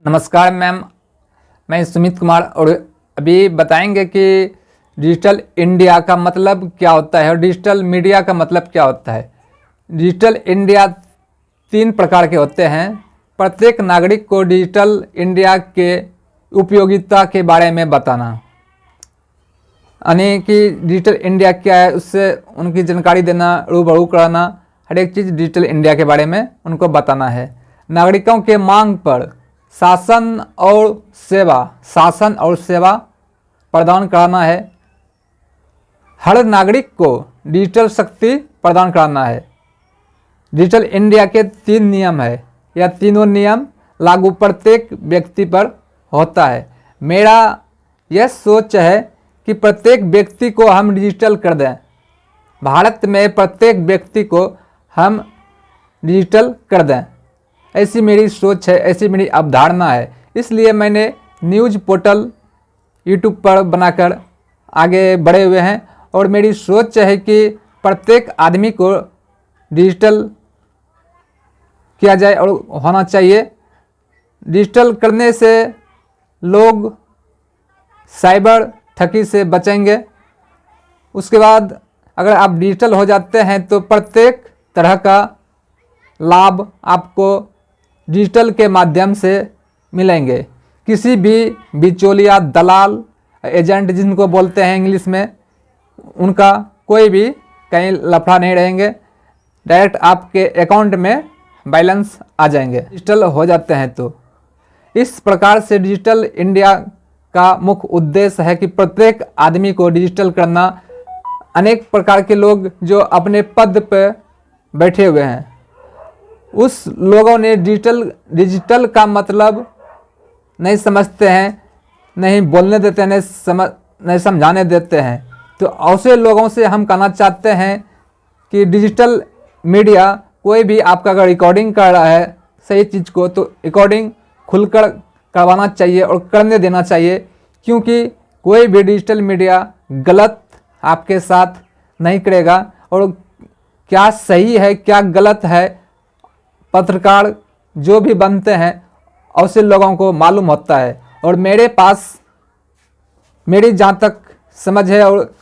नमस्कार मैम, मैं सुमित कुमार और अभी बताएंगे कि डिजिटल इंडिया का मतलब क्या होता है और डिजिटल मीडिया का मतलब क्या होता है। डिजिटल इंडिया 3 प्रकार के होते हैं। प्रत्येक नागरिक को डिजिटल इंडिया के उपयोगिता के बारे में बताना, यानी कि डिजिटल इंडिया क्या है उससे उनकी जानकारी देना, रूबरू कराना, हर एक चीज़ डिजिटल इंडिया के बारे में उनको बताना है। नागरिकों के मांग पर शासन और सेवा प्रदान कराना है। हर नागरिक को डिजिटल शक्ति प्रदान कराना है। डिजिटल इंडिया के 3 नियम है। यह तीनों नियम लागू प्रत्येक व्यक्ति पर होता है। मेरा यह सोच है कि प्रत्येक व्यक्ति को हम डिजिटल कर दें। भारत में प्रत्येक व्यक्ति को हम डिजिटल कर दें, ऐसी मेरी सोच है, ऐसी मेरी अवधारणा है। इसलिए मैंने न्यूज़ पोर्टल यूट्यूब पर बनाकर आगे बढ़े हुए हैं और मेरी सोच है कि प्रत्येक आदमी को डिजिटल किया जाए और होना चाहिए। डिजिटल करने से लोग साइबर ठगी से बचेंगे। उसके बाद अगर आप डिजिटल हो जाते हैं तो प्रत्येक तरह का लाभ आपको डिजिटल के माध्यम से मिलेंगे। किसी भी बिचौलिया, दलाल, एजेंट जिनको बोलते हैं इंग्लिश में, उनका कोई भी कहीं लफड़ा नहीं रहेंगे। डायरेक्ट आपके अकाउंट में बैलेंस आ जाएंगे डिजिटल हो जाते हैं। तो इस प्रकार से डिजिटल इंडिया का मुख्य उद्देश्य है कि प्रत्येक आदमी को डिजिटल करना। अनेक प्रकार के लोग जो अपने पद पर बैठे हुए हैं, उस लोगों ने डिजिटल का मतलब नहीं समझते हैं, नहीं बोलने देते हैं, नहीं समझाने देते हैं। तो ऐसे लोगों से हम कहना चाहते हैं कि डिजिटल मीडिया कोई भी आपका अगर रिकॉर्डिंग कर रहा है सही चीज़ को, तो रिकॉर्डिंग खुलकर करवाना चाहिए और करने देना चाहिए, क्योंकि कोई भी डिजिटल मीडिया गलत आपके साथ नहीं करेगा। और क्या सही है क्या गलत है, पत्रकार जो भी बनते हैं ऐसे लोगों को मालूम होता है। और मेरे पास मेरी जहाँ तक समझ है और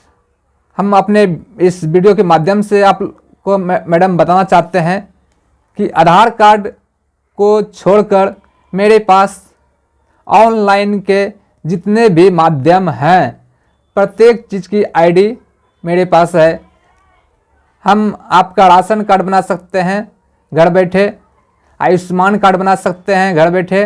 हम अपने इस वीडियो के माध्यम से आपको मैडम बताना चाहते हैं कि आधार कार्ड को छोड़कर मेरे पास ऑनलाइन के जितने भी माध्यम हैं, प्रत्येक चीज़ की आईडी मेरे पास है। हम आपका राशन कार्ड बना सकते हैं घर बैठे, आयुष्मान कार्ड बना सकते हैं घर बैठे।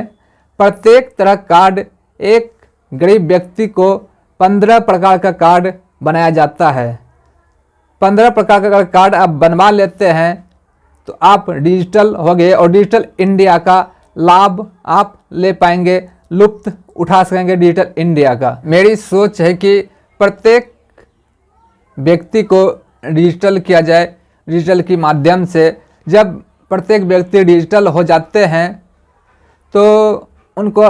प्रत्येक तरह कार्ड, एक गरीब व्यक्ति को 15 प्रकार का कार्ड बनाया जाता है। 15 प्रकार का कार्ड आप बनवा लेते हैं तो आप डिजिटल हो गए और डिजिटल इंडिया का लाभ आप ले पाएंगे, लुत्फ उठा सकेंगे डिजिटल इंडिया का। मेरी सोच है कि प्रत्येक व्यक्ति को डिजिटल किया जाए। डिजिटल के माध्यम से जब प्रत्येक व्यक्ति डिजिटल हो जाते हैं तो उनको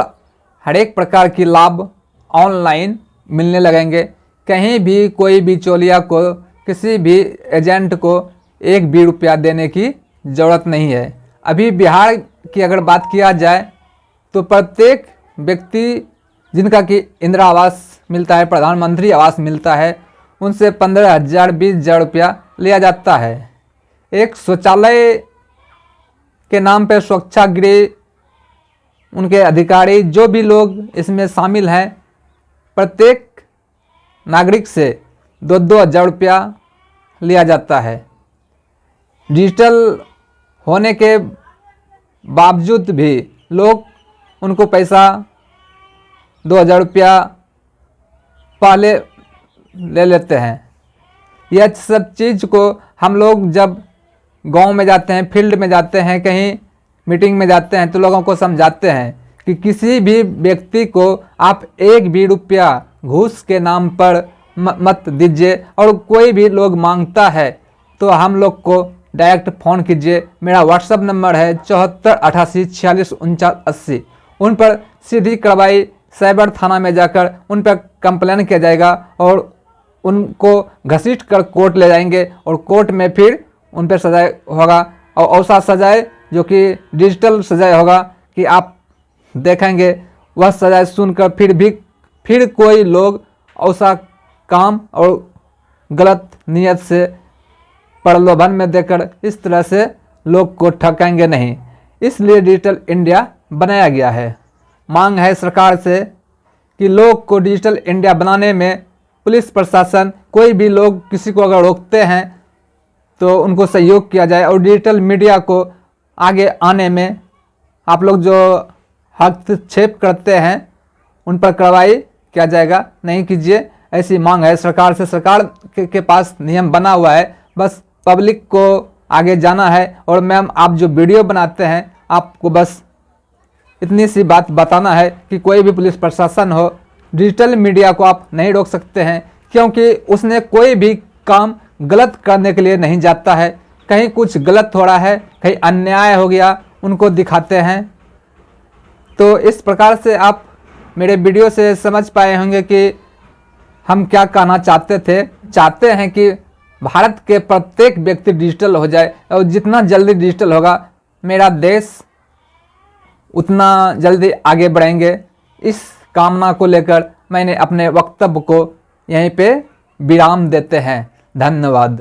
हर एक प्रकार की लाभ ऑनलाइन मिलने लगेंगे। कहीं भी कोई बिचौलिया को, किसी भी एजेंट को 1 भी रुपया देने की ज़रूरत नहीं है। अभी बिहार की अगर बात किया जाए तो प्रत्येक व्यक्ति जिनका कि इंदिरा आवास मिलता है, प्रधानमंत्री आवास मिलता है, उनसे 15,000 20,000 रुपया लिया जाता है। एक शौचालय के नाम पर स्वच्छागृह, उनके अधिकारी जो भी लोग इसमें शामिल हैं, प्रत्येक नागरिक से 2-2 हज़ार रुपया लिया जाता है। डिजिटल होने के बावजूद भी लोग उनको पैसा 2,000 रुपया पहले ले लेते हैं। यह सब चीज़ को हम लोग जब गांव में जाते हैं, फील्ड में जाते हैं, कहीं मीटिंग में जाते हैं तो लोगों को समझाते हैं कि किसी भी व्यक्ति को आप 1 भी रुपया घूस के नाम पर मत दीजिए। और कोई भी लोग मांगता है तो हम लोग को डायरेक्ट फ़ोन कीजिए। मेरा व्हाट्सअप नंबर है 74 88 46 49 80। उन पर सीधी कार्रवाई साइबर थाना में जाकर उन पर कंप्लेन किया जाएगा और उनको घसीट कर कोर्ट ले जाएंगे और कोर्ट में फिर उन पर सजाए होगा। और ऐसा सजाए जो कि डिजिटल सजाए होगा कि आप देखेंगे वह सजा सुनकर फिर कोई लोग ऐसा काम और गलत नियत से प्रलोभन में देकर इस तरह से लोग को ठगेंगे नहीं। इसलिए डिजिटल इंडिया बनाया गया है। मांग है सरकार से कि लोग को डिजिटल इंडिया बनाने में पुलिस प्रशासन कोई भी लोग किसी को अगर रोकते हैं तो उनको सहयोग किया जाए और डिजिटल मीडिया को आगे आने में आप लोग जो हस्तक्षेप करते हैं उन पर कार्रवाई किया जाएगा, नहीं कीजिए, ऐसी मांग है सरकार से। सरकार के पास नियम बना हुआ है, बस पब्लिक को आगे जाना है। और मैम आप जो वीडियो बनाते हैं आपको बस इतनी सी बात बताना है कि कोई भी पुलिस प्रशासन हो, डिजिटल मीडिया को आप नहीं रोक सकते हैं, क्योंकि उसने कोई भी काम गलत करने के लिए नहीं जाता है। कहीं कुछ गलत हो रहा है, कहीं अन्याय हो गया, उनको दिखाते हैं। तो इस प्रकार से आप मेरे वीडियो से समझ पाए होंगे कि हम क्या कहना चाहते हैं कि भारत के प्रत्येक व्यक्ति डिजिटल हो जाए, और जितना जल्दी डिजिटल होगा मेरा देश उतना जल्दी आगे बढ़ेंगे। इस कामना को लेकर मैंने अपने वक्तव्य को यहीं पे विराम देते हैं। धन्यवाद।